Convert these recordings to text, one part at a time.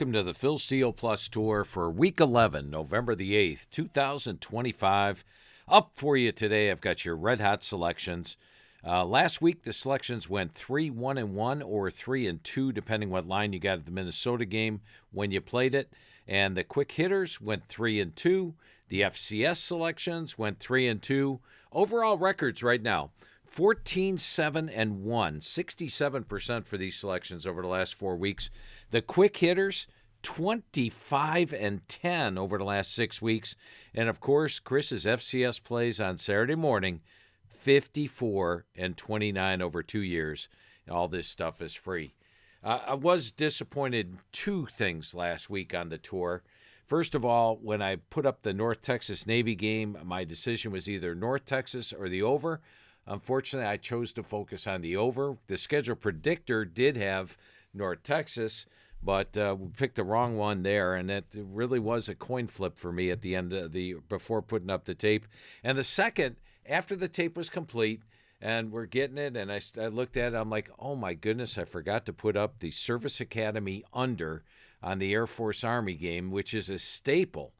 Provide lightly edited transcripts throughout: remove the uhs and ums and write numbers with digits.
Welcome to the Phil Steele Plus Tour for Week 11, November the 8th, 2025. Up for you today, I've got your red-hot selections. Last week, the selections went 3-1-1 or 3-2, depending what line you got at the Minnesota game when you played it. And the quick hitters went 3-2. The FCS selections went 3-2. Overall records right now, 14-7-1, 67% for these selections over the last 4 weeks. The quick hitters, 25-10 over the last 6 weeks. And, of course, Chris's FCS plays on Saturday morning, 54-29 over 2 years. All this stuff is free. I was disappointed in two things last week on the tour. First of all, when I put up the North Texas Navy game, my decision was either North Texas or the over. Unfortunately, I chose to focus on the over. The schedule predictor did have North Texas, but we picked the wrong one there, and it really was a coin flip for me at the end of before putting up the tape. And the second, after the tape was complete, and we're getting it, and I looked at it, I'm like, oh my goodness, I forgot to put up the Service Academy under on the Air Force Army game, which is a staple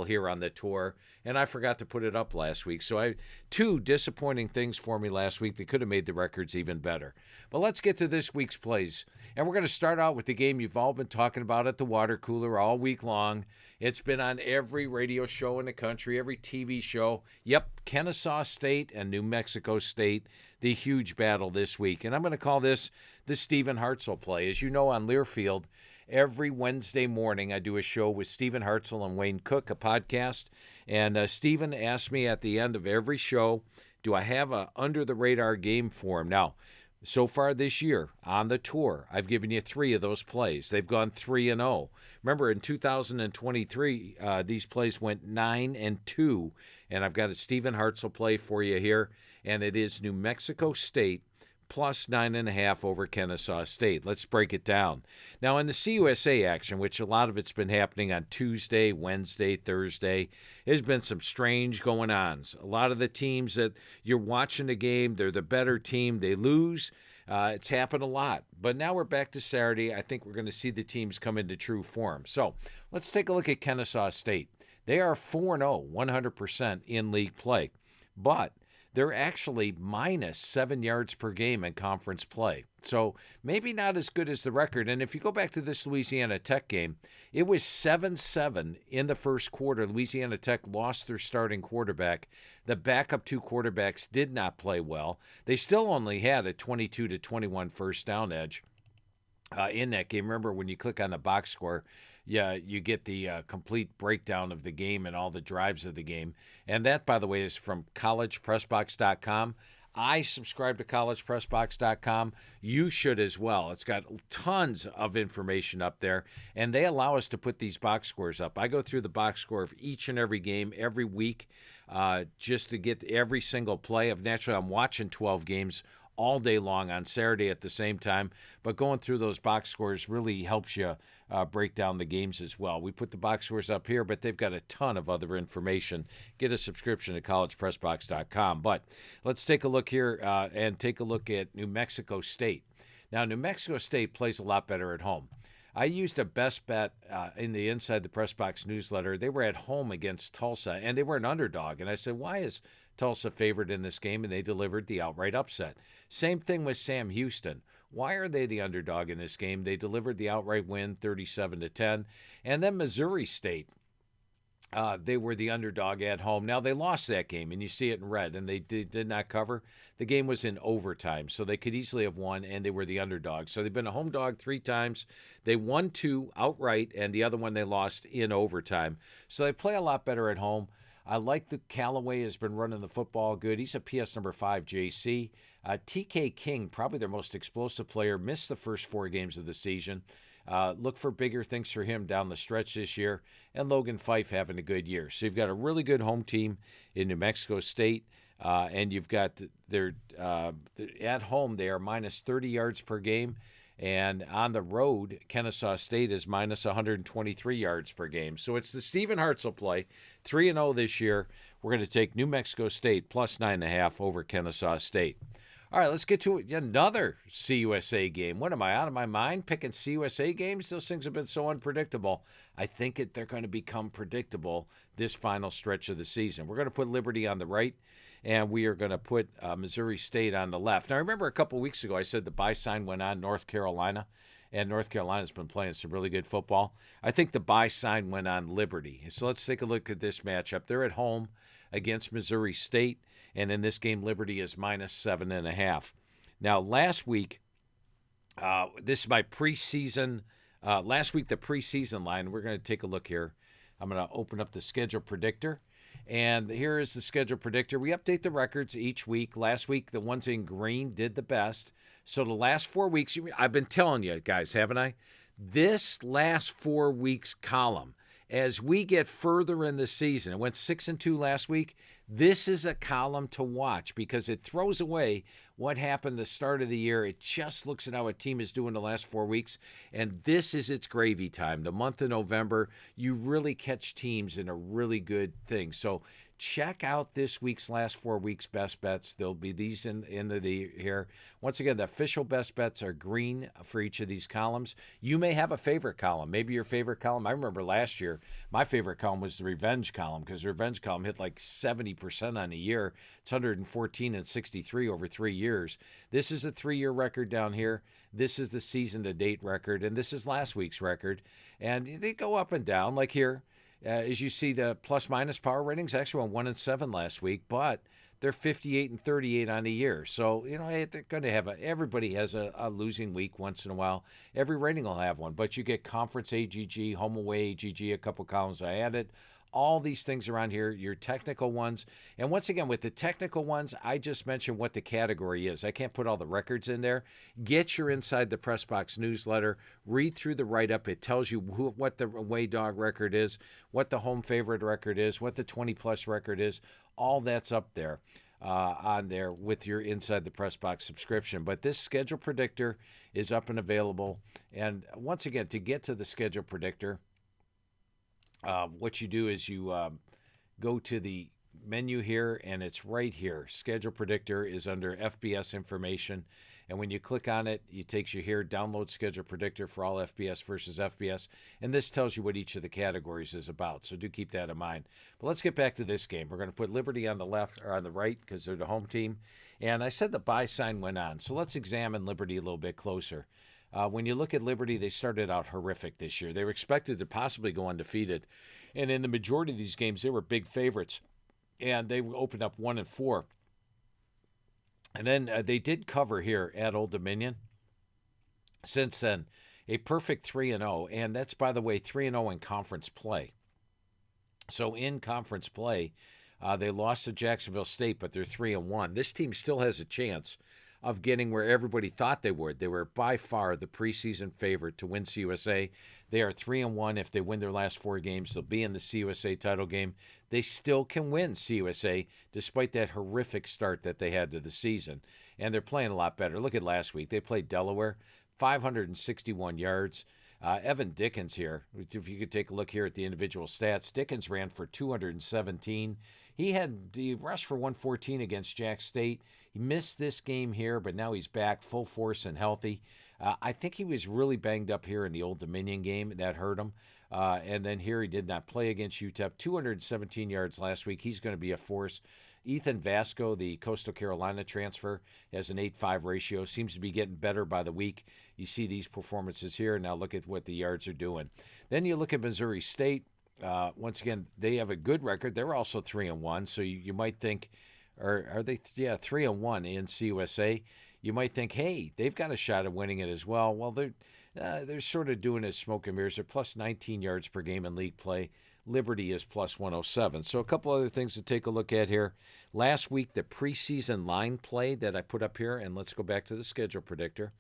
here on the tour, and I forgot to put it up last week. So two disappointing things for me last week that could have made the records even better. But let's get to this week's plays. And we're going to start out with the game you've all been talking about at the water cooler all week long. It's been on every radio show in the country, every TV show. Yep, Kennesaw State and New Mexico State, the huge battle this week. And I'm going to call this the Stephen Hartzell play. As you know, on Learfield, every Wednesday morning, I do a show with Stephen Hartzell and Wayne Cook, a podcast. And Stephen asked me at the end of every show, do I have a under-the-radar game for him? Now, so far this year on the tour, I've given you 3 of those plays. They've gone 3-0. Remember, in 2023, these plays went 9-2. And I've got a Stephen Hartzell play for you here, and it is New Mexico State plus 9.5 over Kennesaw State. Let's break it down. Now, in the CUSA action, which a lot of it's been happening on Tuesday, Wednesday, Thursday, there's been some strange going-ons. A lot of the teams that you're watching the game, they're the better team. They lose. It's happened a lot. But now we're back to Saturday. I think we're going to see the teams come into true form. So let's take a look at Kennesaw State. They are 4-0, 100% in league play. But they're actually minus 7 yards per game in conference play. So maybe not as good as the record. And if you go back to this Louisiana Tech game, it was 7-7 in the first quarter. Louisiana Tech lost their starting quarterback. The backup 2 quarterbacks did not play well. They still only had a 22-21 first down edge in that game. Remember, when you click on the box score, you get the complete breakdown of the game and all the drives of the game. And that, by the way, is from collegepressbox.com. I subscribe to collegepressbox.com. You should as well. It's got tons of information up there, and they allow us to put these box scores up. I go through the box score of each and every game every week just to get every single play. Naturally, I'm watching 12 games all day long on Saturday at the same time, but going through those box scores really helps you break down the games as well. We put the box scores up here, but they've got a ton of other information. Get a subscription to collegepressbox.com. But let's take a look here and take a look at New Mexico State. Now, New Mexico State plays a lot better at home. I used a best bet in the Inside the Press Box newsletter. They were at home against Tulsa, and they were an underdog. And I said, why is Tulsa favored in this game? And they delivered the outright upset. Same thing with Sam Houston. Why are they the underdog in this game? They delivered the outright win, 37-10. And then Missouri State. They were the underdog at home. Now, they lost that game, and you see it in red, and they did not cover. The game was in overtime, so they could easily have won, and they were the underdog. So they've been a home dog 3 times. They won 2 outright, and the other one they lost in overtime. So they play a lot better at home. I like that Callaway has been running the football good. He's a PS number 5 JC. TK King, probably their most explosive player, missed the first 4 games of the season. Look for bigger things for him down the stretch this year. And Logan Fife having a good year. So you've got a really good home team in New Mexico State. And you've got their at home, they are minus 30 yards per game. And on the road, Kennesaw State is minus 123 yards per game. So it's the Stephen Hartzell play, 3-0 this year. We're going to take New Mexico State plus 9.5 over Kennesaw State. All right, let's get to another CUSA game. What am I, out of my mind picking CUSA games? Those things have been so unpredictable. I think they're going to become predictable this final stretch of the season. We're going to put Liberty on the right, and we are going to put Missouri State on the left. Now, I remember a couple weeks ago I said the buy sign went on North Carolina, and North Carolina's been playing some really good football. I think the buy sign went on Liberty. So let's take a look at this matchup. They're at home against Missouri State, and in this game, Liberty is -7.5. Now, last week, this is my preseason. Last week, the preseason line. We're going to take a look here. I'm going to open up the schedule predictor. And here is the schedule predictor. We update the records each week. Last week, the ones in green did the best. So the last 4 weeks, I've been telling you guys, haven't I? This last 4 weeks column, as we get further in the season, it went 6-2 last week. This is a column to watch because it throws away what happened the start of the year. It just looks at how a team is doing the last 4 weeks, and this is its gravy time. The month of November, you really catch teams in a really good thing. So check out this week's last 4 weeks' best bets. There'll be these in the here. Once again, the official best bets are green for each of these columns. You may have a favorite column. Maybe your favorite column. I remember last year, my favorite column was the revenge column because the revenge column hit like 70% on a year. It's 114 and 63 over 3 years. This is a 3-year record down here. This is the season-to-date record, and this is last week's record. And they go up and down like here. As you see, the plus-minus power ratings actually went 1-7 last week, but they're 58 and 38 on the year. So, they're going to have everybody has a losing week once in a while. Every rating will have one, but you get conference AGG, home away AGG, a couple columns I added. All these things around here, your technical ones. And once again, with the technical ones, I just mentioned what the category is. I can't put all the records in there. Get your Inside the Press Box newsletter. Read through the write-up. It tells you what the away dog record is, what the home favorite record is, what the 20-plus record is. All that's up there on there with your Inside the Press Box subscription. But this schedule predictor is up and available. And once again, to get to the schedule predictor, what you do is you go to the menu here, and it's right here. Schedule Predictor is under FBS information. And when you click on it, it takes you here, download Schedule Predictor for all FBS versus FBS. And this tells you what each of the categories is about. So do keep that in mind. But let's get back to this game. We're going to put Liberty on the left or on the right because they're the home team. And I said the buy sign went on. So let's examine Liberty a little bit closer. When you look at Liberty, they started out horrific this year. They were expected to possibly go undefeated. And in the majority of these games, they were big favorites. And they opened up 1-4. And then they did cover here at Old Dominion. Since then, a perfect 3-0. And that's, by the way, 3-0 in conference play. So in conference play, they lost to Jacksonville State, but they're 3-1. This team still has a chance of getting where everybody thought they would. They were by far the preseason favorite to win CUSA. They are 3-1. If they win their last 4 games, they'll be in the CUSA title game. They still can win CUSA despite that horrific start that they had to the season. And they're playing a lot better. Look at last week. They played Delaware, 561 yards. Evan Dickens here, if you could take a look here at the individual stats, Dickens ran for 217. He rushed for 114 against Jack State. He missed this game here, but now he's back full force and healthy. I think he was really banged up here in the Old Dominion game. That hurt him. And then here he did not play against UTEP. 217 yards last week. He's going to be a force. Ethan Vasco, the Coastal Carolina transfer, has an 8.5 ratio. Seems to be getting better by the week. You see these performances here. Now look at what the yards are doing. Then you look at Missouri State. Once again, they have a good record. They're also 3-1. So you might think, or are they? Yeah, 3-1 in CUSA. You might think, hey, they've got a shot at winning it as well. Well, they're sort of doing it smoke and mirrors. They're plus 19 yards per game in league play. Liberty is plus 107. So a couple other things to take a look at here. Last week, the preseason line play that I put up here, and let's go back to the schedule predictor.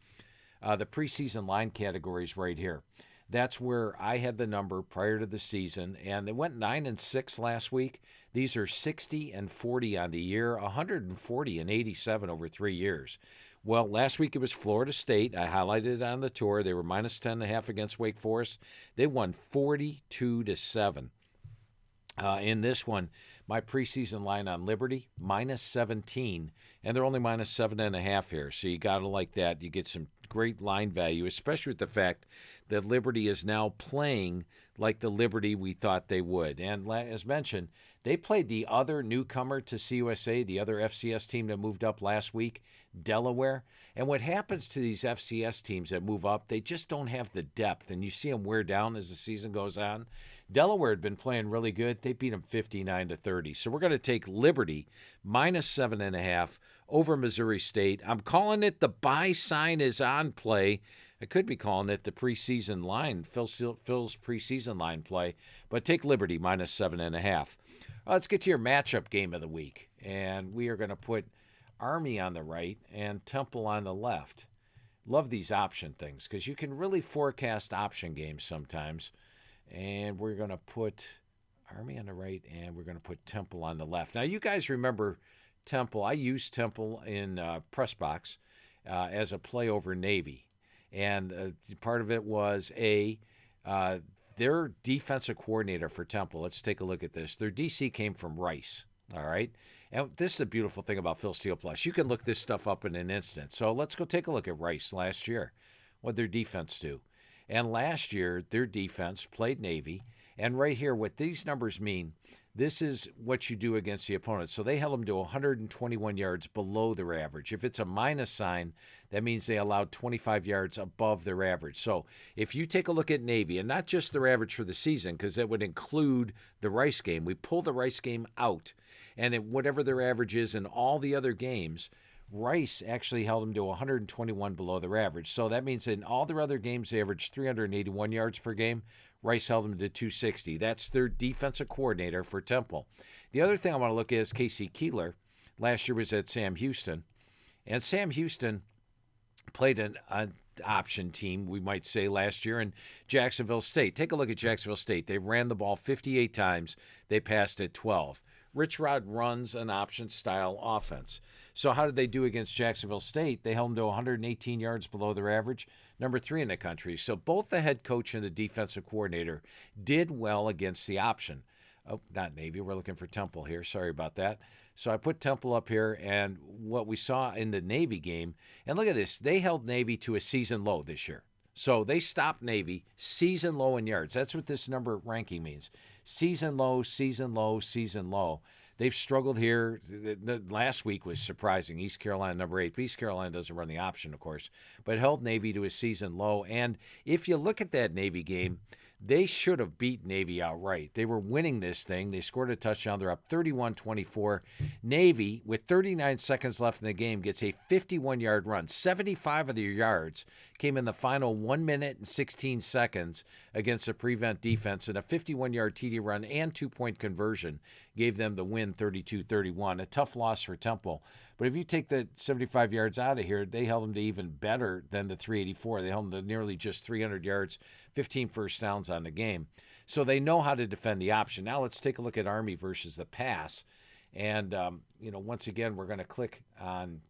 The preseason line categories right here. That's where I had the number prior to the season, and they went 9-6 last week. These are 60 and 40 on the year, 140 and 87 over 3 years. Well, last week it was Florida State. I highlighted it on the tour. They were minus 10.5 against Wake Forest. They won 42-7. In this one, my preseason line on Liberty, -17, and they're only -7.5 here. So you got to like that. You get some great line value, especially with the fact that Liberty is now playing like the Liberty we thought they would. And as mentioned, they played the other newcomer to CUSA, the other FCS team that moved up last week, Delaware. And what happens to these FCS teams that move up, they just don't have the depth, and you see them wear down as the season goes on. Delaware had been playing really good. They beat them 59-30. So we're going to take Liberty -7.5 over Missouri State. I'm calling it the buy sign is on play. I could be calling it the preseason line, Phil's preseason line play, but take Liberty -7.5. Let's get to your matchup game of the week, and we are going to put Army on the right and Temple on the left. Love these option things because you can really forecast option games sometimes. And we're going to put Army on the right, and we're going to put Temple on the left. Now, you guys remember Temple. I used Temple in press box as a play over Navy. And part of it was their defensive coordinator for Temple. Let's take a look at this. Their DC came from Rice, all right? And this is the beautiful thing about Phil Steele Plus. You can look this stuff up in an instant. So let's go take a look at Rice last year. What did their defense do? And last year, their defense played Navy. And right here, what these numbers mean, this is what you do against the opponent. So they held them to 121 yards below their average. If it's a minus sign, that means they allowed 25 yards above their average. So if you take a look at Navy, and not just their average for the season, because that would include the Rice game. We pull the Rice game out, and whatever their average is in all the other games, Rice actually held them to 121 below their average. So that means in all their other games, they averaged 381 yards per game. Rice held them to 260. That's their defensive coordinator for Temple. The other thing I want to look at is Casey Keeler. Last year was at Sam Houston. And Sam Houston played an option team, we might say, last year in Jacksonville State. Take a look at Jacksonville State. They ran the ball 58 times. They passed it 12. Rich Rod runs an option-style offense. So how did they do against Jacksonville State? They held them to 118 yards below their average, number 3 in the country. So both the head coach and the defensive coordinator did well against the option. Oh, not Navy. We're looking for Temple here. Sorry about that. So I put Temple up here, and what we saw in the Navy game, and look at this. They held Navy to a season low this year. So they stopped Navy season low in yards. That's what this number ranking means. Season low, season low, season low. They've struggled here. The last week was surprising. East Carolina, number 8. But East Carolina doesn't run the option, of course, but held Navy to a season low. And if you look at that Navy game, they should have beat Navy outright. They were winning this thing. They scored a touchdown. They're up 31-24. Navy, with 39 seconds left in the game, gets a 51-yard run. 75 of their yards came in the final 1 minute and 16 seconds against the prevent defense, and a 51-yard TD run and 2-point conversion gave them the win 32-31. A tough loss for Temple. But if you take the 75 yards out of here, they held them to even better than the 384. They held them to nearly just 300 yards, 15 first downs on the game. So they know how to defend the option. Now let's take a look at Army versus the pass. And, once again, we're going to click on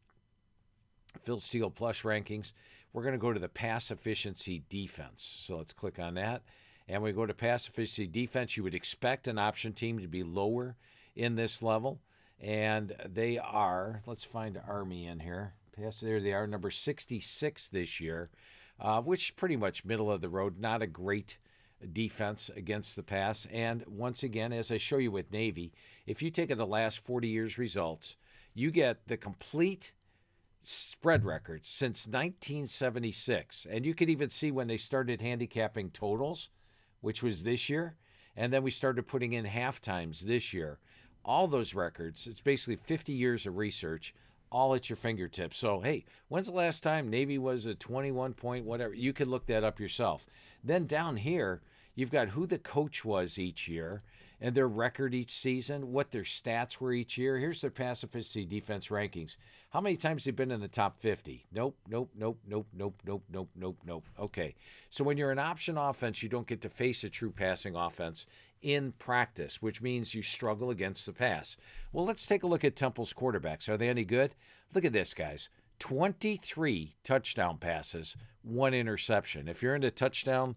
Phil Steele Plus rankings. We're going to go to the pass efficiency defense. So let's click on that. And we go to pass efficiency defense. You would expect an option team to be lower in this level. And they are, let's find Army in here. There they are, number 66 this year, which is pretty much middle of the road. Not a great defense against the pass. And once again, as I show you with Navy, if you take the last 40 years' results, you get the complete spread records since 1976. And you could even see when they started handicapping totals, which was this year. And then we started putting in half times this year. All those records, it's basically 50 years of research, all at your fingertips. So, hey, when's the last time Navy was a 21-point whatever? You could look that up yourself. Then down here, you've got who the coach was each year and their record each season, what their stats were each year. Here's their pass efficiency defense rankings. How many times they've been in the top 50? Nope. Okay. So when you're an option offense, you don't get to face a true passing offense in practice, which means you struggle against the pass. Well, let's take a look at Temple's quarterbacks. Are they any good? Look at this, guys. 23 touchdown passes, 1 interception. If you're into touchdown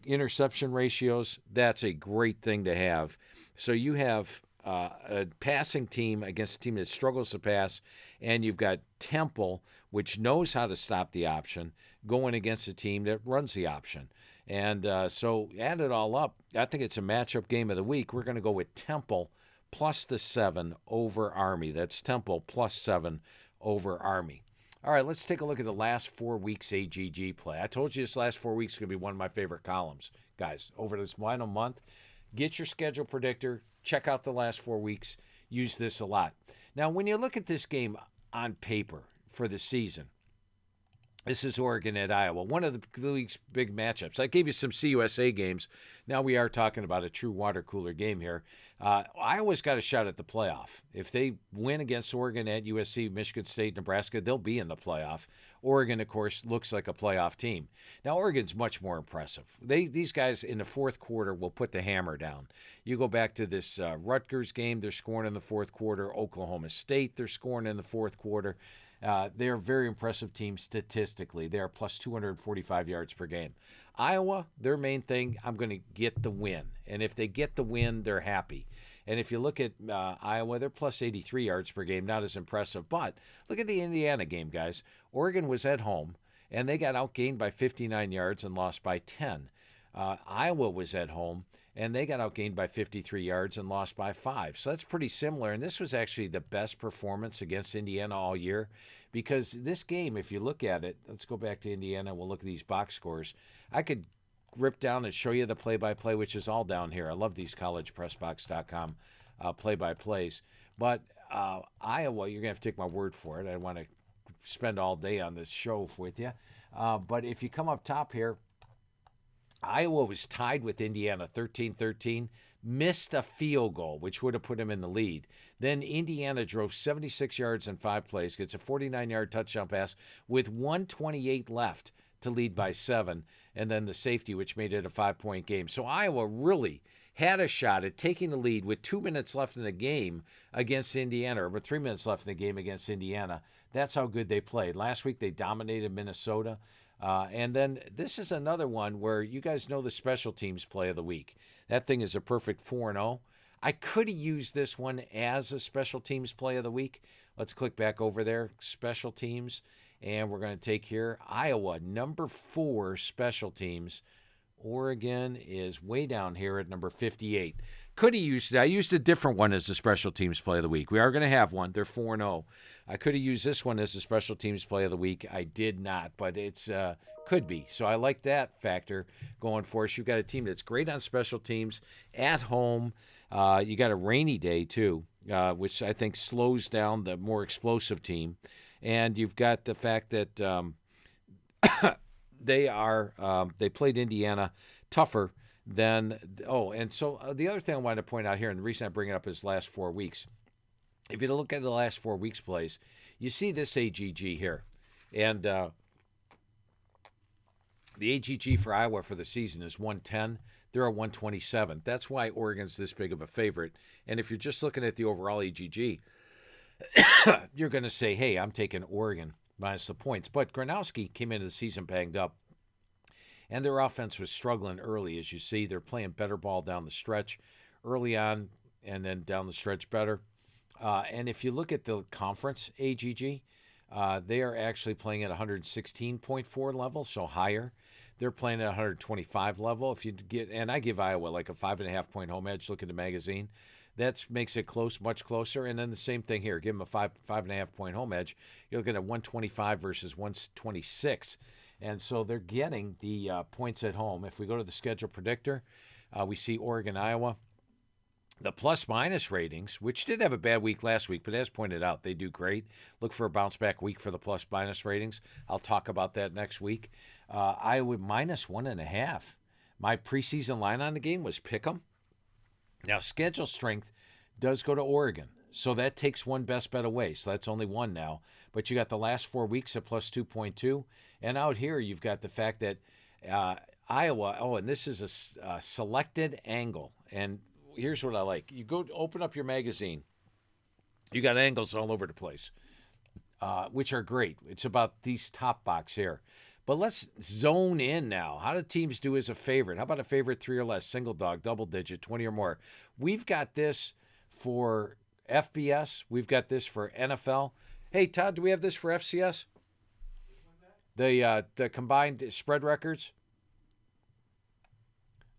interception ratios, that's a great thing to have. So you have a passing team against a team that struggles to pass, and you've got Temple, which knows how to stop the option, going against a team that runs the option. And so add it all up, I think it's a matchup game of the week. We're going to go with Temple plus the 7 over Army. That's Temple plus 7 over Army. All right, let's take a look at the last 4 weeks AGG play. I told you this last 4 weeks is going to be one of my favorite columns, guys. Over this final month, get your schedule predictor, check out the last 4 weeks, use this a lot. Now, when you look at this game on paper for the season, this is Oregon at Iowa, one of the league's big matchups. I gave you some CUSA games. Now we are talking about a true water cooler game here. Iowa's got a shot at the playoff. If they win against Oregon at USC, Michigan State, Nebraska, they'll be in the playoff. Oregon, of course, looks like a playoff team. Now, Oregon's much more impressive. These guys in the fourth quarter will put the hammer down. You go back to this Rutgers game, they're scoring in the fourth quarter. Oklahoma State, they're scoring in the fourth quarter. They're a very impressive team statistically. They are plus 245 yards per game. Iowa, their main thing, I'm going to get the win. And if they get the win, they're happy. And if you look at Iowa, they're plus 83 yards per game, not as impressive. But look at the Indiana game, guys. Oregon was at home, and they got outgained by 59 yards and lost by 10. Iowa was at home, and they got outgained by 53 yards and lost by 5. So that's pretty similar. And this was actually the best performance against Indiana all year, because this game, if you look at it, let's go back to Indiana. We'll look at these box scores. I could rip down and show you the play-by-play, which is all down here. I love these collegepressbox.com play-by-plays. But Iowa, you're going to have to take my word for it. I want to spend all day on this show with you. But if you come up top here, Iowa was tied with Indiana 13-13, missed a field goal, which would have put him in the lead. Then Indiana drove 76 yards in 5 plays, gets a 49-yard touchdown pass with 1:28 left to lead by 7, and then the safety, which made it a 5-point game. So Iowa really had a shot at taking the lead with 2 minutes left in the game against Indiana, or 3 minutes left in the game against Indiana. That's how good they played. Last week they dominated Minnesota. And then this is another one where you guys know the special teams play of the week. That thing is a perfect 4-0. I could have used this one as a special teams play of the week. Let's click back over there, special teams. And we're going to take here Iowa, number 4 special teams. Oregon is way down here at number 58. Could have used it. I used a different one as the special teams play of the week. We are going to have one. They're 4-0. I could have used this one as the special teams play of the week. I did not, but it's could be. So I like that factor going for us. You've got a team that's great on special teams at home. You got a rainy day too, which I think slows down the more explosive team. And you've got the fact that they played Indiana tougher than and so the other thing I wanted to point out here, and the reason I bring it up is last 4 weeks. If you look at the last 4 weeks' plays, you see this AGG here, and the AGG for Iowa for the season is 110. They're a 127. That's why Oregon's this big of a favorite. And if you're just looking at the overall AGG, you're going to say, hey, I'm taking Oregon minus the points. But Gronowski came into the season banged up, and their offense was struggling early, as you see. They're playing better ball down the stretch early on, and then down the stretch better. And if you look at the conference AGG, they are actually playing at 116.4 level, so higher. They're playing at 125 level. If you get, and I give Iowa like a 5.5 point home edge. Look at the magazine. That makes it close, much closer. And then the same thing here. Give them a 5.5 point home edge. You're looking at 125 versus 126. And so they're getting the points at home. If we go to the schedule predictor, we see Oregon, Iowa. The plus-minus ratings, which did have a bad week last week, but as pointed out, they do great. Look for a bounce-back week for the plus-minus ratings. I'll talk about that next week. Iowa minus 1.5. My preseason line on the game was pick 'em. Now, schedule strength does go to Oregon, so that takes one best bet away. So that's only one now. But you got the last 4 weeks at plus 2.2. And out here, you've got the fact that Iowa, and this is a selected angle. And here's what I like. You go open up your magazine. You got angles all over the place, which are great. It's about these top box here. But let's zone in now. How do teams do as a favorite? How about a favorite 3 or less, single dog, double digit, 20 or more? We've got this for FBS. We've got this for NFL. Hey, Todd, do we have this for FCS? The combined spread records?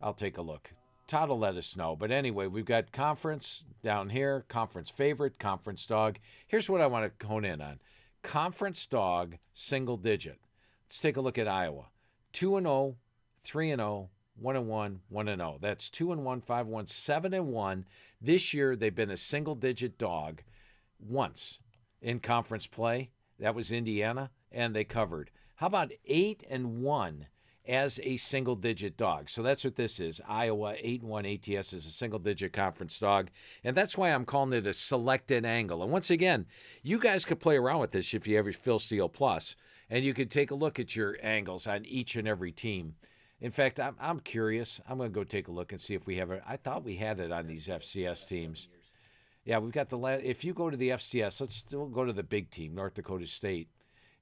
I'll take a look. Todd will let us know. But anyway, we've got conference down here, conference favorite, conference dog. Here's what I want to hone in on. Conference dog, single digit. Let's take a look at Iowa. 2-0, 3-0, 1-1, 1-0. That's 2-1, 5-1, 7-1. This year, they've been a single digit dog once in conference play. That was Indiana, and they covered. How about 8-1 as a single-digit dog? So that's what this is. Iowa 8-1 ATS is a single-digit conference dog, and that's why I'm calling it a selected angle. And once again, you guys could play around with this if you have your Phil Steele Plus, and you could take a look at your angles on each and every team. In fact, I'm curious. I'm going to go take a look and see if we have it. I thought we had it on these FCS teams. Yeah, we've got if you go to the FCS, let's still go to the big team, North Dakota State.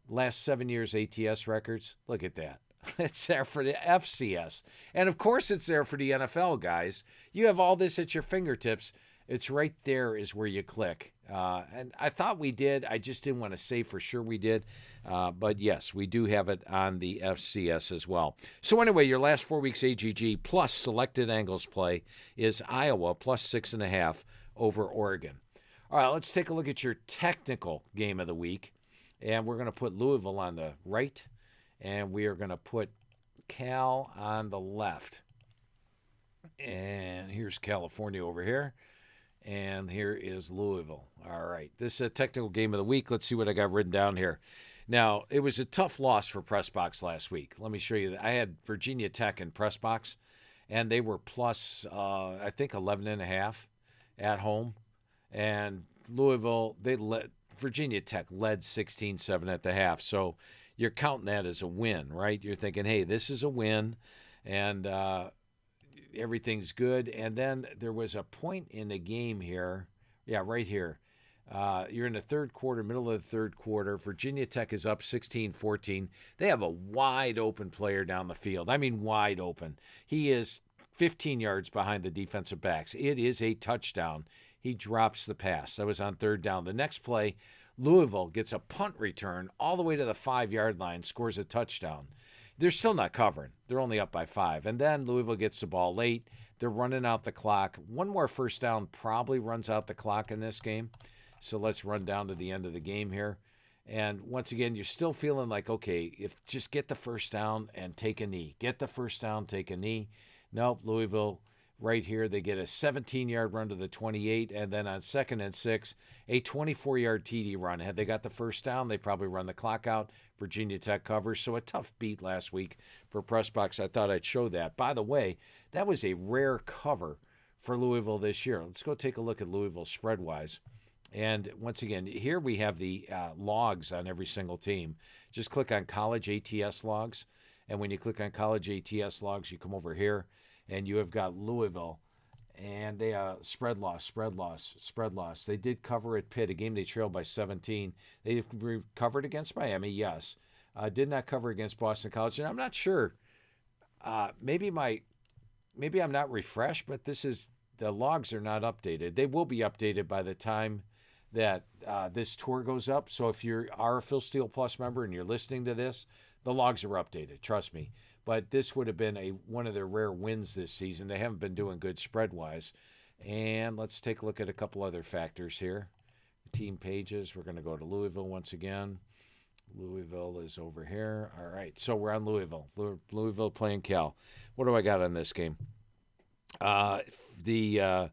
Last 7 years ATS records, look at that. It's there for the FCS. And of course it's there for the NFL, guys. You have all this at your fingertips. It's right there is where you click. And I thought we did. I just didn't want to say for sure we did. But yes, we do have it on the FCS as well. So anyway, your last 4 weeks AGG plus selected angles play is Iowa plus 6.5 over Oregon. All right, let's take a look at your technical game of the week. And we're going to put Louisville on the right, and we are going to put Cal on the left. And here's California over here, and here is Louisville. All right, this is a technical game of the week. Let's see what I got written down here. Now, it was a tough loss for Pressbox last week. Let me show you. I had Virginia Tech in Pressbox, and they were plus, I think, 11.5 at home. And Louisville, Virginia Tech led 16-7 at the half. So you're counting that as a win, right? You're thinking, hey, this is a win, and everything's good. And then there was a point in the game here. Yeah, right here. You're in the third quarter, middle of the third quarter. Virginia Tech is up 16-14. They have a wide open player down the field. I mean, wide open. He is 15 yards behind the defensive backs. It is a touchdown. He drops the pass. That was on third down. The next play, Louisville gets a punt return all the way to the 5-yard line, scores a touchdown. They're still not covering. They're only up by 5. And then Louisville gets the ball late. They're running out the clock. One more first down probably runs out the clock in this game. So let's run down to the end of the game here. And once again, you're still feeling like, okay, if just get the first down and take a knee. Get the first down, take a knee. Nope, Louisville right here, they get a 17-yard run to the 28, and then on 2nd and 6, a 24-yard TD run. Had they got the first down, they probably run the clock out. Virginia Tech covers, so a tough beat last week for Pressbox. I thought I'd show that. By the way, that was a rare cover for Louisville this year. Let's go take a look at Louisville spread-wise. And once again, here we have the logs on every single team. Just click on College ATS logs, and when you click on College ATS logs, you come over here, and you have got Louisville, and they spread loss. They did cover at Pitt, a game they trailed by 17. They covered against Miami, yes. Did not cover against Boston College, and I'm not sure. Maybe I'm not refreshed, but the logs are not updated. They will be updated by the time that this tour goes up. So if you are a Phil Steele Plus member and you're listening to this, the logs are updated. Trust me. But this would have been one of their rare wins this season. They haven't been doing good spread-wise. And let's take a look at a couple other factors here. Team pages. We're going to go to Louisville once again. Louisville is over here. All right, so we're on Louisville. Louisville playing Cal. What do I got on this game? The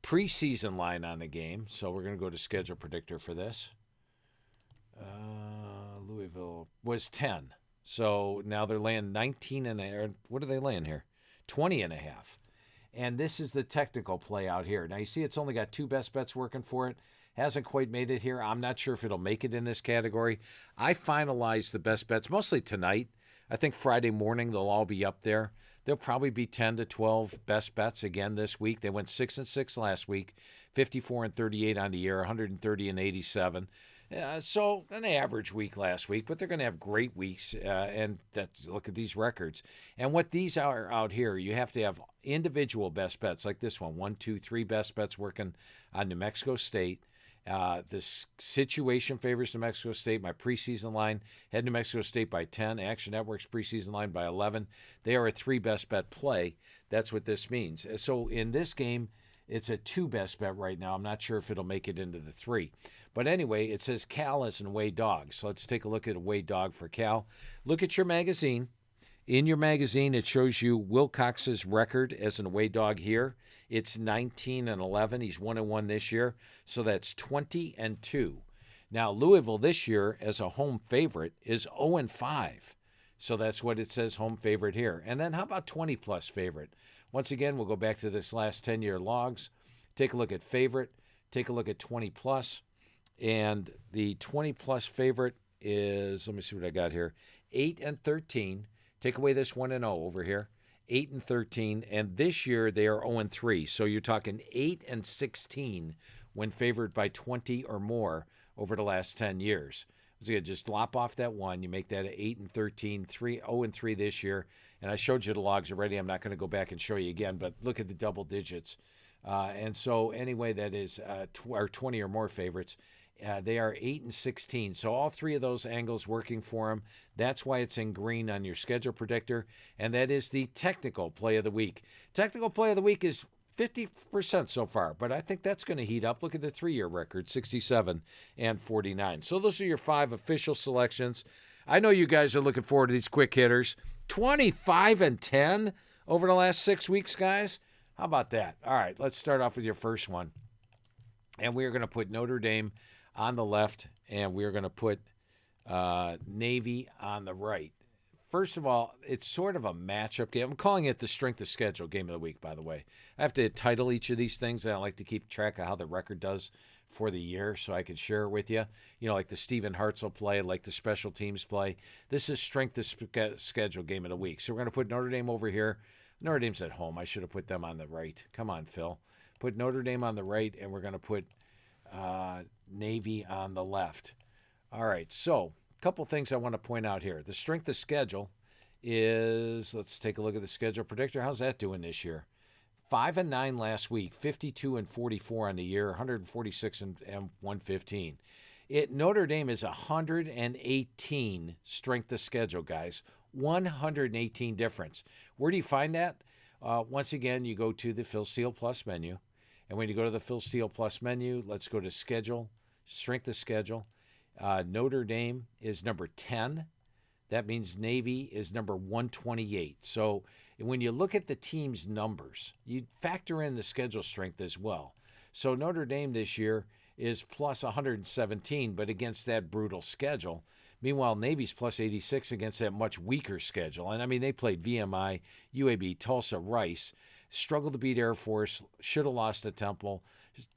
preseason line on the game. So we're going to go to schedule predictor for this. Louisville was 10. So now they're laying 19 and a, what are they laying here? 20 and a half. And this is the technical play out here. Now you see it's only got 2 best bets working for it. Hasn't quite made it here. I'm not sure if it'll make it in this category. I finalized the best bets mostly tonight. I think Friday morning they'll all be up there. There'll probably be 10 to 12 best bets again this week. They went 6-6 last week, 54 and 38 on the year, 130 and 87. So an average week last week, but they're going to have great weeks. And look at these records. And what these are out here, you have to have individual best bets like this one. 1, 2, 3 best bets working on New Mexico State. This situation favors New Mexico State. My preseason line had New Mexico State by 10. Action Network's preseason line by 11. They are a 3 best bet play. That's what this means. So in this game, it's a 2 best bet right now. I'm not sure if it'll make it into the 3. But anyway, it says Cal as an away dog. So let's take a look at away dog for Cal. Look at your magazine. In your magazine, it shows you Wilcox's record as an away dog here. It's 19-11. He's 1-1 this year. So that's 20-2. Now, Louisville this year as a home favorite is 0-5. So that's what it says, home favorite here. And then how about 20-plus favorite? Once again, we'll go back to this last 10-year logs. Take a look at favorite. Take a look at 20-plus. And the 20-plus favorite is, let me see what I got here, 8-13. Take away this 1-0 over here, 8-13. And this year they are 0-3. So you're talking 8-16 when favored by 20 or more over the last 10 years. So you just lop off that 1. You make that 8-13, 0-3 this year. And I showed you the logs already. I'm not going to go back and show you again, but look at the double digits. And so anyway, that is 20 or more favorites. They are 8-16. So all 3 of those angles working for them. That's why it's in green on your schedule predictor. And that is the technical play of the week. Technical play of the week is 50% so far, but I think that's going to heat up. Look at the 3-year record, 67-49. So those are your 5 official selections. I know you guys are looking forward to these quick hitters. 25-10 over the last 6 weeks, guys. How about that? All right, let's start off with your first one. And we're going to put Notre Dame on the left, and we're going to put Navy on the right. First of all, it's sort of a matchup game. I'm calling it the strength of schedule game of the week, by the way. I have to title each of these things, and I like to keep track of how the record does for the year so I can share it with you. You know, like the Stephen Hartzell play, like the special teams play. This is strength of schedule game of the week. So we're going to put Notre Dame over here. Notre Dame's at home. I should have put them on the right. Come on, Phil. Put Notre Dame on the right, and we're going to put Navy on the left. All right, so a couple things I want to point out here. The strength of schedule is, let's take a look at the schedule predictor. How's that doing this year? 5-9 last week, 52-44 on the year, 146 and 115. Notre Dame is 118 strength of schedule, guys. 118 difference. Where do you find that? Once again, you go to the Phil Steele Plus menu. And when you go to the Phil Steele Plus menu, let's go to schedule, strength of schedule. Notre Dame is number 10. That means Navy is number 128. So when you look at the team's numbers, you factor in the schedule strength as well. So Notre Dame this year is plus 117, but against that brutal schedule. Meanwhile, Navy's plus 86 against that much weaker schedule. And I mean, they played VMI, UAB, Tulsa, Rice, struggled to beat Air Force, should have lost to Temple,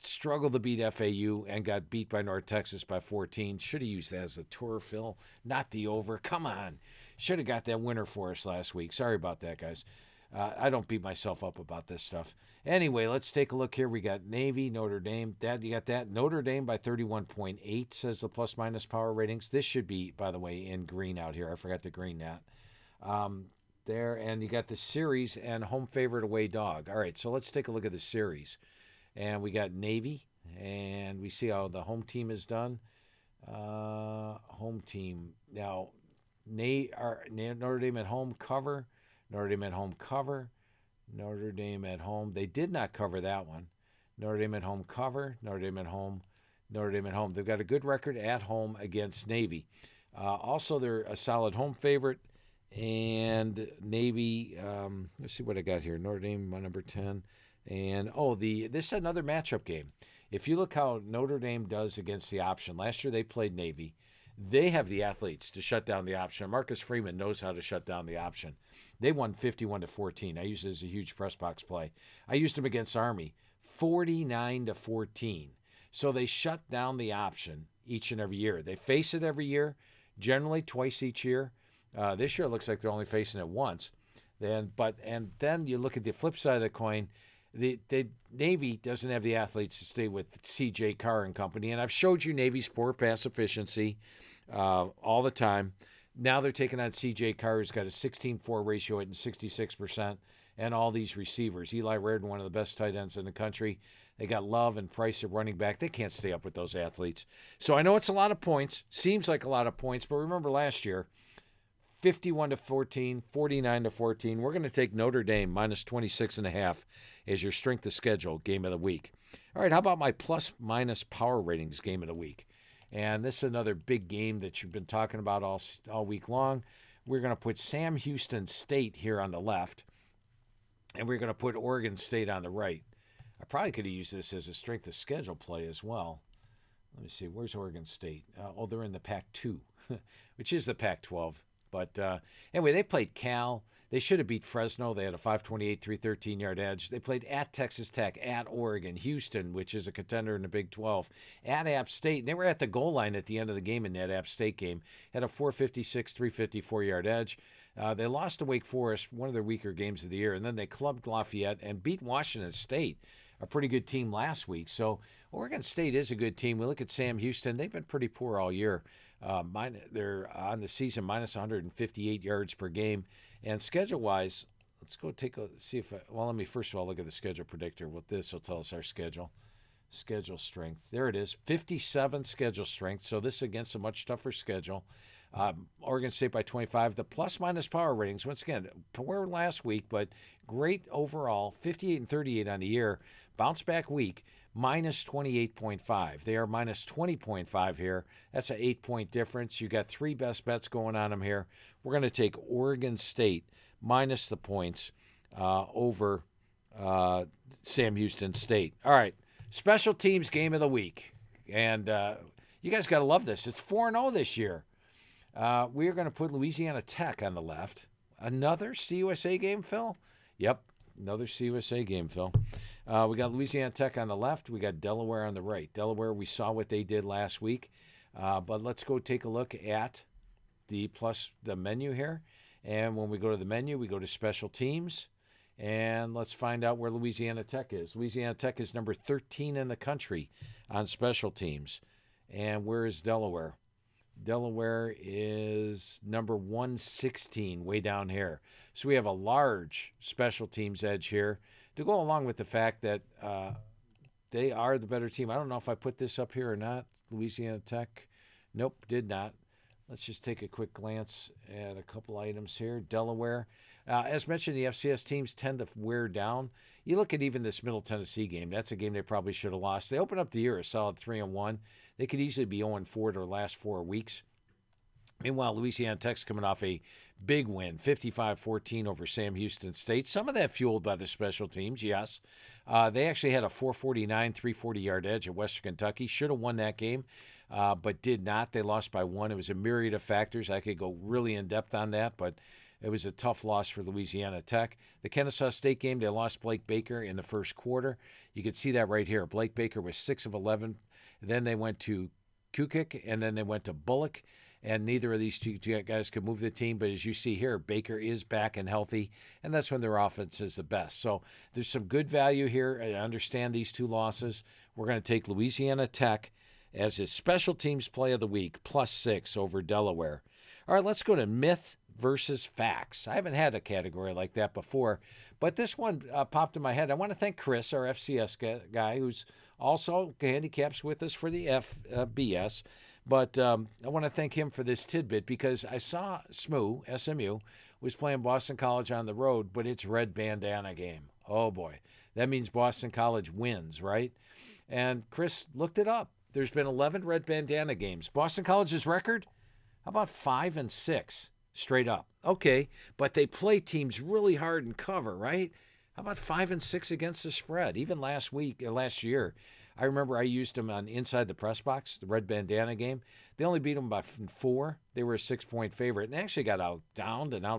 struggled to beat FAU, and got beat by North Texas by 14. Should have used that as a tour, Phil, not the over. Come on. Should have got that winner for us last week. Sorry about that, guys. I don't beat myself up about this stuff. Anyway, let's take a look here. We got Navy, Notre Dame. Dad, you got that? Notre Dame by 31.8 says the plus-minus power ratings. This should be, by the way, in green out here. I forgot to green that. There, and you got the series and home favorite away dog. All right, so let's take a look at the series. And we got Navy, and we see how the home team is done. Home team. Now, Notre Dame at home cover. Notre Dame at home cover. Notre Dame at home. They did not cover that one. Notre Dame at home cover. Notre Dame at home. Notre Dame at home. They've got a good record at home against Navy. Also, they're a solid home favorite. And Navy, let's see what I got here. Notre Dame, my number 10. And, this is another matchup game. If you look how Notre Dame does against the option, last year they played Navy. They have the athletes to shut down the option. Marcus Freeman knows how to shut down the option. They won 51-14. I used it as a huge press box play. I used them against Army, 49-14. So they shut down the option each and every year. They face it every year, generally twice each year. This year it looks like they're only facing it once. Then you look at the flip side of the coin. The Navy doesn't have the athletes to stay with C.J. Carr and company, and I've showed you Navy's poor pass efficiency all the time. Now they're taking on C.J. Carr, who's got a 16-4 ratio hitting 66%, and all these receivers. Eli Raridon, one of the best tight ends in the country. They got Love and Price at running back. They can't stay up with those athletes. So I know it's a lot of points. Seems like a lot of points, but remember last year, 51-14, 49-14. We're going to take Notre Dame minus 26.5 as your strength of schedule game of the week. All right, how about my plus-minus power ratings game of the week? And this is another big game that you've been talking about all week long. We're going to put Sam Houston State here on the left, and we're going to put Oregon State on the right. I probably could have used this as a strength of schedule play as well. Let me see. Where's Oregon State? They're in the Pac-2, which is the Pac-12. But anyway, they played Cal. They should have beat Fresno. They had a 528, 313-yard edge. They played at Texas Tech, at Oregon, Houston, which is a contender in the Big 12, at App State. And they were at the goal line at the end of the game in that App State game. Had a 456, 354-yard edge. They lost to Wake Forest, one of their weaker games of the year. And then they clubbed Lafayette and beat Washington State, a pretty good team last week. So Oregon State is a good team. We look at Sam Houston. They've been pretty poor all year. They're on the season minus 158 yards per game. And schedule-wise, let's go see if let me first of all look at the schedule predictor. What this will tell us our schedule. Schedule strength. There it is, 57 schedule strength. So this is against a much tougher schedule. Oregon State by 25. The plus-minus power ratings, once again, poor last week, but great overall, 58-38 on the year. Bounce back week, minus 28.5. They are minus 20.5 here. That's an 8-point difference. You got three best bets going on them here. We're going to take Oregon State minus the points over Sam Houston State. All right, special teams game of the week. And you guys got to love this. It's 4-0 this year. We are going to put Louisiana Tech on the left. Another CUSA game, Phil? Yep, another CUSA game, Phil. We got Louisiana Tech on the left. We got Delaware on the right. Delaware, we saw what they did last week. But let's go take a look at the menu here. And when we go to the menu, we go to special teams. And let's find out where Louisiana Tech is. Louisiana Tech is number 13 in the country on special teams. And where is Delaware? Delaware is number 116, way down here. So we have a large special teams edge here to go along with the fact that they are the better team. I don't know if I put this up here or not. Louisiana Tech. Nope, did not. Let's just take a quick glance at a couple items here. Delaware. As mentioned, the FCS teams tend to wear down. You look at even this Middle Tennessee game. That's a game they probably should have lost. They opened up the year a solid 3-1. They could easily be 0-4 their last 4 weeks. Meanwhile, Louisiana Tech's coming off a big win, 55-14 over Sam Houston State. Some of that fueled by the special teams, yes. They actually had a 449, 340-yard edge at Western Kentucky. Should have won that game, but did not. They lost by 1. It was a myriad of factors. I could go really in-depth on that, but it was a tough loss for Louisiana Tech. The Kennesaw State game, they lost Blake Baker in the first quarter. You can see that right here. Blake Baker was 6 of 11. Then they went to Kukik, and then they went to Bullock. And neither of these two guys could move the team. But as you see here, Baker is back and healthy, and that's when their offense is the best. So there's some good value here. I understand these 2 losses. We're going to take Louisiana Tech as his special teams play of the week, +6 over Delaware. All right, let's go to myth versus facts. I haven't had a category like that before, but this one popped in my head. I want to thank Chris, our FCS guy, who's also handicaps with us for the FBS. But I want to thank him for this tidbit because I saw SMU, was playing Boston College on the road, but it's red bandana game. Oh, boy. That means Boston College wins, right? And Chris looked it up. There's been 11 red bandana games. Boston College's record? How about 5-6 straight up? Okay, but they play teams really hard and cover, right? How about 5-6 against the spread? Even last year, I remember I used them on Inside the Press Box, the red bandana game. They only beat them by 4. They were a 6-point favorite and actually got out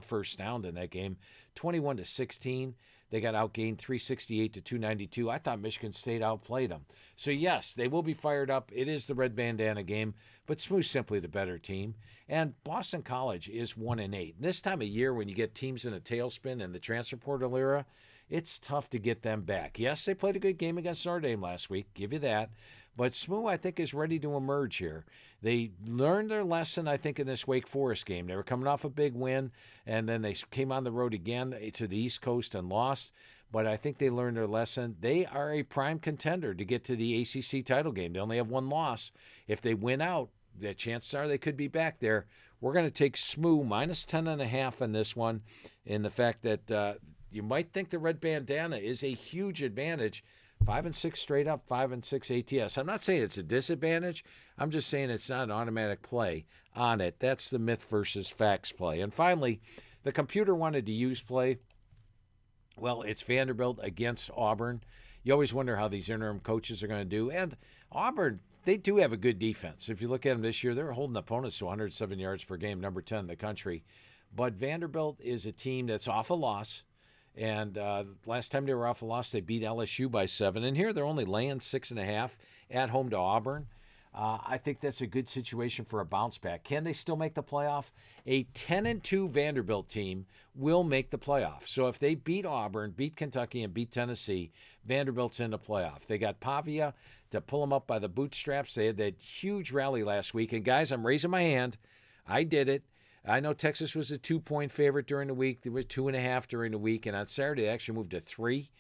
first downed in that game, 21-16. They got outgained 368-292. I thought Michigan State outplayed them. So, yes, they will be fired up. It is the red bandana game, but SMU's simply the better team. And Boston College is 1-8. This time of year, when you get teams in a tailspin in the transfer portal era, it's tough to get them back. Yes, they played a good game against Notre Dame last week. Give you that. But SMU, I think, is ready to emerge here. They learned their lesson, I think, in this Wake Forest game. They were coming off a big win, and then they came on the road again to the East Coast and lost. But I think they learned their lesson. They are a prime contender to get to the ACC title game. They only have one loss. If they win out, the chances are they could be back there. We're going to take SMU minus 10.5 in this one, in the fact that you might think the red bandana is a huge advantage. 5-6 straight up, 5-6 ATS. I'm not saying it's a disadvantage. I'm just saying it's not an automatic play on it. That's the myth versus facts play. And finally, the computer wanted to use play. Well, it's Vanderbilt against Auburn. You always wonder how these interim coaches are going to do. And Auburn, they do have a good defense. If you look at them this year, they're holding opponents to 107 yards per game, number 10 in the country. But Vanderbilt is a team that's off a loss. And last time they were off a loss, they beat LSU by 7. And here they're only laying 6.5 at home to Auburn. I think that's a good situation for a bounce back. Can they still make the playoff? A 10-2 Vanderbilt team will make the playoff. So if they beat Auburn, beat Kentucky, and beat Tennessee, Vanderbilt's in the playoff. They got Pavia to pull them up by the bootstraps. They had that huge rally last week. And guys, I'm raising my hand. I did it. I know Texas was a 2-point favorite during the week. There was 2.5 during the week. And on Saturday, they actually moved to 3.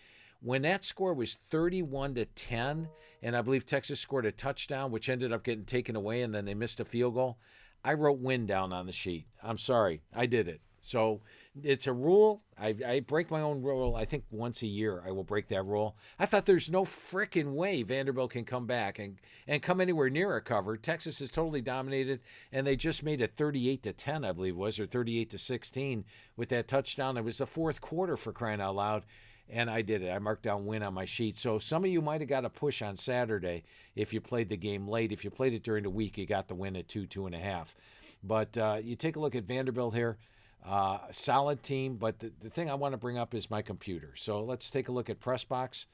When that score was 31-10, and I believe Texas scored a touchdown, which ended up getting taken away, and then they missed a field goal, I wrote win down on the sheet. I'm sorry. I did it. So it's a rule. I break my own rule. I think once a year I will break that rule. I thought there's no frickin' way Vanderbilt can come back and come anywhere near a cover. Texas is totally dominated, and they just made it 38-10, I believe it was, or 38-16 with that touchdown. It was the fourth quarter, for crying out loud. And I did it. I marked down win on my sheet. So some of you might have got a push on Saturday if you played the game late. If you played it during the week, you got the win at 2.5. But you take a look at Vanderbilt here. Solid team. But the thing I want to bring up is my computer. So let's take a look at PressBox.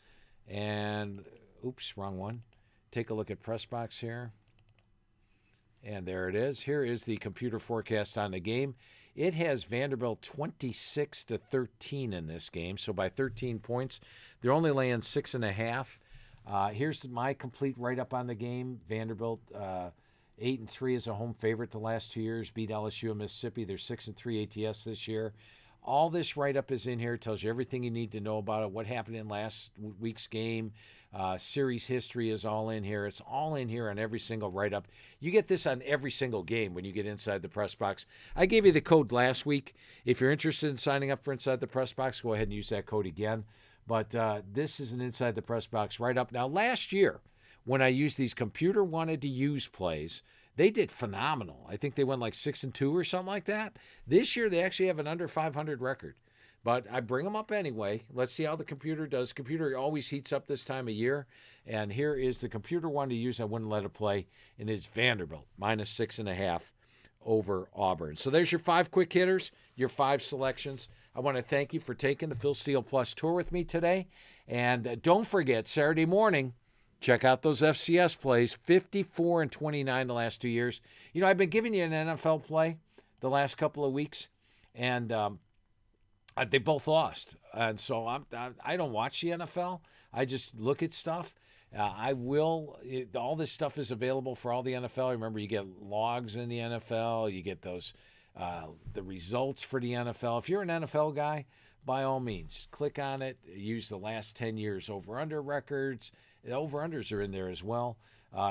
And, oops, wrong one. Take a look at PressBox here. And there it is. Here is the computer forecast on the game. It has Vanderbilt 26-13 in this game, so by 13 points. They're only laying 6.5. Here's my complete write-up on the game. Vanderbilt 8-3 as a home favorite the last 2 years. Beat LSU and Mississippi. They're 6-3 ATS this year. All this write-up is in here. It tells you everything you need to know about it, what happened in last week's game. Series history is all in here. It's all in here on every single write-up. You get this on every single game when you get Inside the Press Box. I gave you the code last week. If you're interested in signing up for Inside the Press Box, go ahead and use that code again. But this is an Inside the Press Box write-up. Now, last year, when I used these computer wanted to use plays, they did phenomenal. I think they went like 6-2 or something like that. This year, they actually have an under 500 record. But I bring them up anyway. Let's see how the computer does. Computer always heats up this time of year. And here is the computer one to use. I wouldn't let it play. And it's Vanderbilt, minus 6.5 over Auburn. So there's your 5 quick hitters, your 5 selections. I want to thank you for taking the Phil Steele Plus tour with me today. And don't forget, Saturday morning, check out those FCS plays, 54-29 the last 2 years. You know, I've been giving you an NFL play the last couple of weeks. And they both lost, and so I don't watch the NFL. I just look at stuff. All this stuff is available for all the NFL. Remember, you get logs in the NFL. You get those the results for the NFL. If you're an NFL guy, by all means, click on it. Use the last 10 years over/under records. The over/unders are in there as well.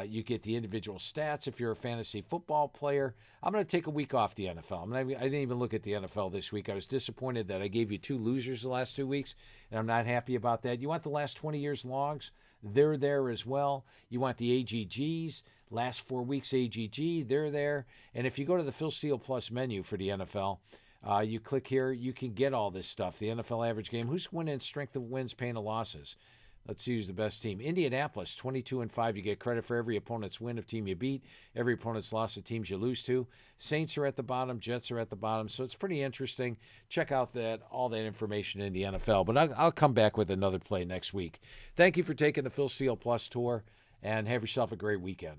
You get the individual stats if you're a fantasy football player. I'm going to take a week off the NFL. I didn't even look at the NFL this week. I was disappointed that I gave you 2 losers the last 2 weeks, and I'm not happy about that. You want the last 20 years logs? They're there as well. You want the AGGs, last 4 weeks AGG, they're there. And if you go to the Phil Steele Plus menu for the NFL, you click here, you can get all this stuff. The NFL average game, who's winning strength of wins, pain of losses. Let's use the best team. Indianapolis, 22-5. You get credit for every opponent's win of team you beat, every opponent's loss of teams you lose to. Saints are at the bottom, Jets are at the bottom, so it's pretty interesting. Check out all that information in the NFL. But I'll come back with another play next week. Thank you for taking the Phil Steele Plus tour, and have yourself a great weekend.